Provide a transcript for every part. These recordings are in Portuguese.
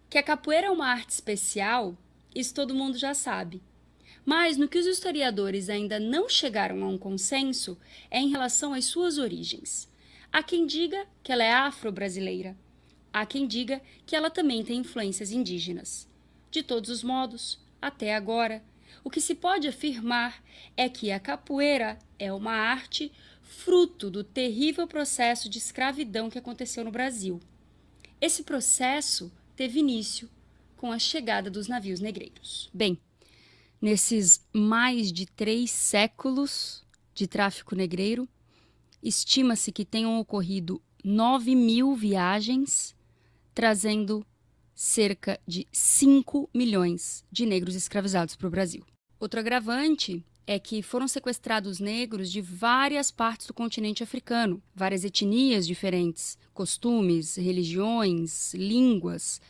Que a capoeira é uma arte especial, isso todo mundo já sabe. Mas no que os historiadores ainda não chegaram a um consenso é em relação às suas origens. Há quem diga que ela é afro-brasileira. Há quem diga que ela também tem influências indígenas. De todos os modos, até agora, o que se pode afirmar é que a capoeira é uma arte fruto do terrível processo de escravidão que aconteceu no Brasil. Esse processo teve início com a chegada dos navios negreiros. Bem, nesses mais de 3 séculos de tráfico negreiro, estima-se que tenham ocorrido 9.000 viagens, trazendo cerca de 5 milhões de negros escravizados para o Brasil. Outro agravante é que foram sequestrados negros de várias partes do continente africano, várias etnias diferentes, costumes, religiões, línguas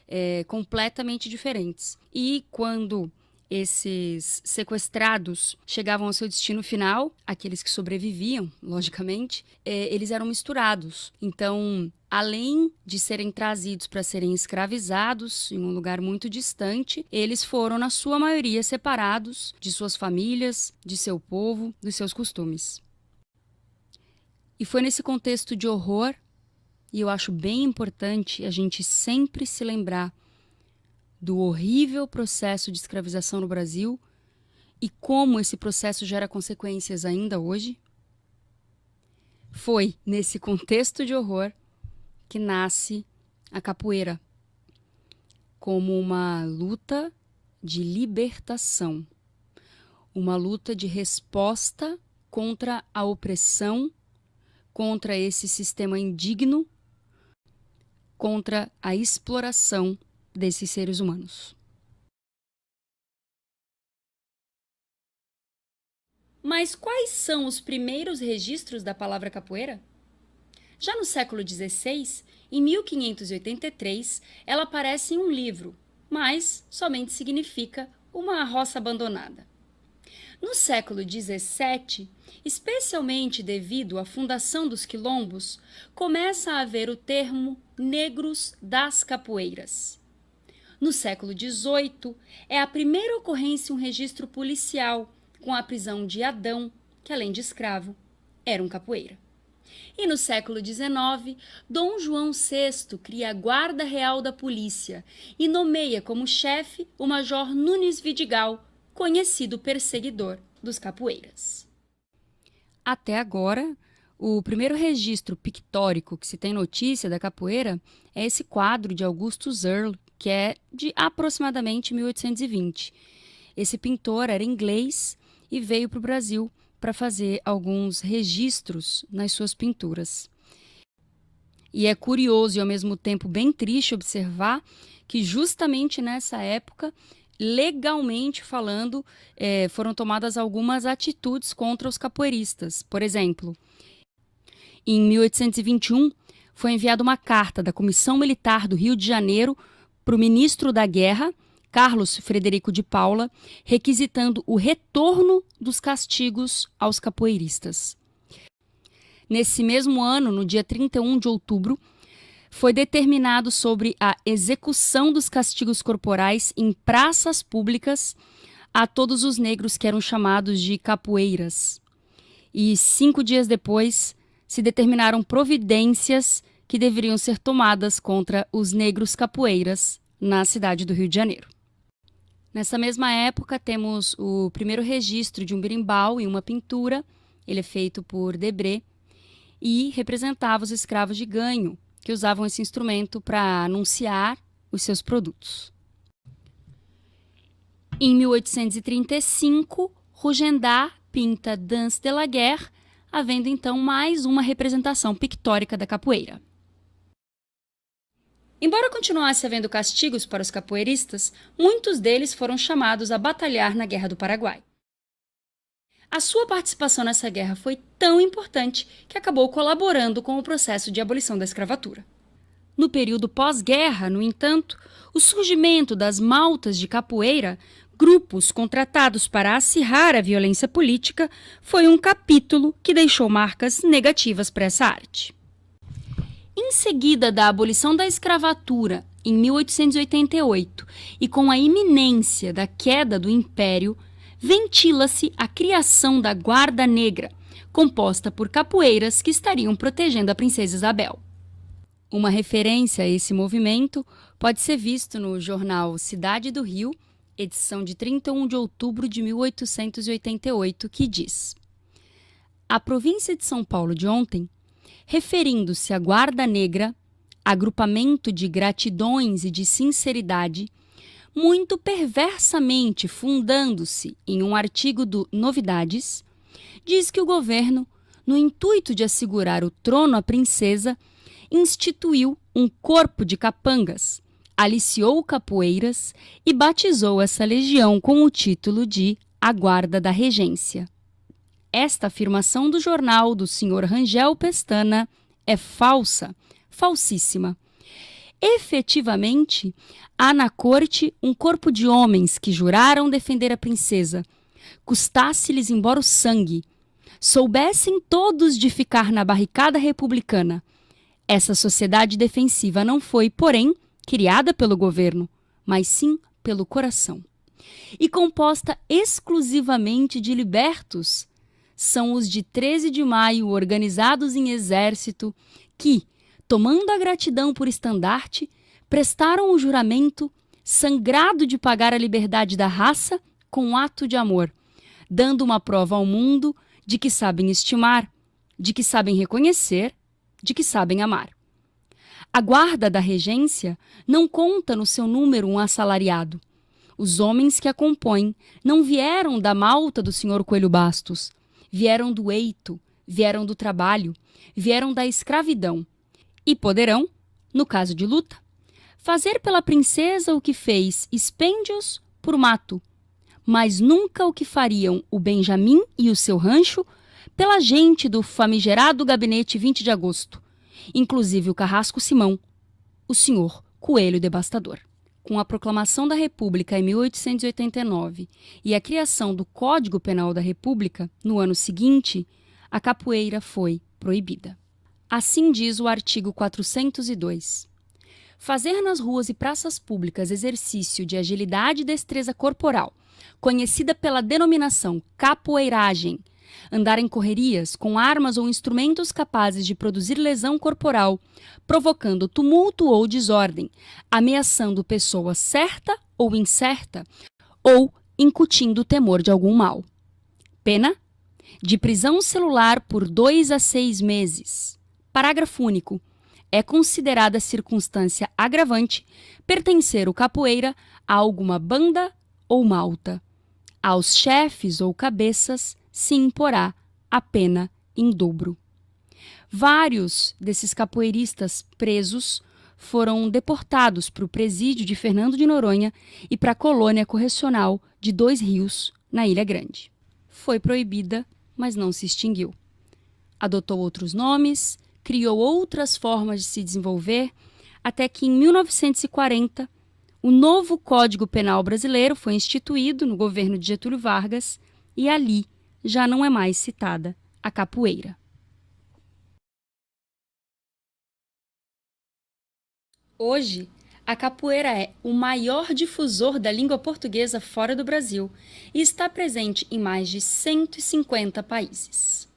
completamente diferentes. E quando esses sequestrados chegavam ao seu destino final, aqueles que sobreviviam, logicamente, eles eram misturados. Então, além de serem trazidos para serem escravizados em um lugar muito distante, eles foram, na sua maioria, separados de suas famílias, de seu povo, dos seus costumes. E foi nesse contexto de horror, e eu acho bem importante a gente sempre se lembrar do horrível processo de escravização no Brasil e como esse processo gera consequências ainda hoje. Foi nesse contexto de horror que nasce a capoeira, como uma luta de libertação, uma luta de resposta contra a opressão, contra esse sistema indigno, contra a exploração desses seres humanos. Mas quais são os primeiros registros da palavra capoeira? Já no século XVI, em 1583, ela aparece em um livro, mas somente significa uma roça abandonada. No século XVII, especialmente devido à fundação dos quilombos, começa a haver o termo negros das capoeiras. No século XVIII, é a primeira ocorrência um registro policial com a prisão de Adão, que além de escravo, era um capoeira. E no século XIX, Dom João VI cria a Guarda Real da Polícia e nomeia como chefe o Major Nunes Vidigal, conhecido perseguidor dos capoeiras. Até agora, o primeiro registro pictórico que se tem notícia da capoeira é esse quadro de Augustus Earle, que é de aproximadamente 1820. Esse pintor era inglês e veio para o Brasil para fazer alguns registros nas suas pinturas. E é curioso e ao mesmo tempo bem triste observar que justamente nessa época, legalmente falando, foram tomadas algumas atitudes contra os capoeiristas. Por exemplo, em 1821, foi enviada uma carta da Comissão Militar do Rio de Janeiro para o ministro da Guerra, Carlos Frederico de Paula, requisitando o retorno dos castigos aos capoeiristas. Nesse mesmo ano, no dia 31 de outubro, foi determinado sobre a execução dos castigos corporais em praças públicas a todos os negros que eram chamados de capoeiras. E 5 dias depois, se determinaram providências que deveriam ser tomadas contra os negros capoeiras na cidade do Rio de Janeiro. Nessa mesma época, temos o primeiro registro de um berimbau em uma pintura. Ele é feito por Debré e representava os escravos de ganho, que usavam esse instrumento para anunciar os seus produtos. Em 1835, Rougendar pinta Danse de la Guerre, havendo então mais uma representação pictórica da capoeira. Embora continuasse havendo castigos para os capoeiristas, muitos deles foram chamados a batalhar na Guerra do Paraguai. A sua participação nessa guerra foi tão importante que acabou colaborando com o processo de abolição da escravatura. No período pós-guerra, no entanto, o surgimento das maltas de capoeira, grupos contratados para acirrar a violência política, foi um capítulo que deixou marcas negativas para essa arte. Em seguida da abolição da escravatura, em 1888 e com a iminência da queda do Império, ventila-se a criação da Guarda Negra, composta por capoeiras que estariam protegendo a princesa Isabel. Uma referência a esse movimento pode ser visto no jornal Cidade do Rio, edição de 31 de outubro de 1888, que diz: a província de São Paulo de ontem, referindo-se à Guarda Negra, agrupamento de gratidões e de sinceridade, muito perversamente fundando-se em um artigo do Novidades, diz que o governo, no intuito de assegurar o trono à princesa, instituiu um corpo de capangas, aliciou capoeiras e batizou essa legião com o título de A Guarda da Regência. Esta afirmação do jornal do Sr. Rangel Pestana é falsa, falsíssima. Efetivamente, há na corte um corpo de homens que juraram defender a princesa, custasse-lhes embora o sangue, soubessem todos de ficar na barricada republicana. Essa sociedade defensiva não foi, porém, criada pelo governo, mas sim pelo coração. E composta exclusivamente de libertos, são os de 13 de maio organizados em exército que, tomando a gratidão por estandarte, prestaram o juramento sangrado de pagar a liberdade da raça com um ato de amor, dando uma prova ao mundo de que sabem estimar, de que sabem reconhecer, de que sabem amar. A Guarda da Regência não conta no seu número um assalariado. Os homens que a compõem não vieram da malta do Sr. Coelho Bastos, vieram do eito, vieram do trabalho, vieram da escravidão e poderão, no caso de luta, fazer pela princesa o que fez Spêndios por Mato, mas nunca o que fariam o Benjamim e o seu rancho pela gente do famigerado Gabinete 20 de Agosto, inclusive o Carrasco Simão, o senhor Coelho Devastador. Com a proclamação da República em 1889 e a criação do Código Penal da República, no ano seguinte, a capoeira foi proibida. Assim diz o artigo 402. Fazer nas ruas e praças públicas exercício de agilidade e destreza corporal, conhecida pela denominação capoeiragem, andar em correrias com armas ou instrumentos capazes de produzir lesão corporal, provocando tumulto ou desordem, ameaçando pessoa certa ou incerta, ou incutindo o temor de algum mal. Pena: de prisão celular por 2 a 6 meses. Parágrafo único. É considerada circunstância agravante pertencer o capoeira a alguma banda ou malta. Aos chefes ou cabeças se imporá a pena em dobro. Vários desses capoeiristas presos foram deportados para o presídio de Fernando de Noronha e para a colônia correcional de 2 Rios, na Ilha Grande. Foi proibida, mas não se extinguiu. Adotou outros nomes, criou outras formas de se desenvolver, até que em 1940 o novo Código Penal brasileiro foi instituído no governo de Getúlio Vargas e ali já não é mais citada a capoeira. Hoje, a capoeira é o maior difusor da língua portuguesa fora do Brasil e está presente em mais de 150 países.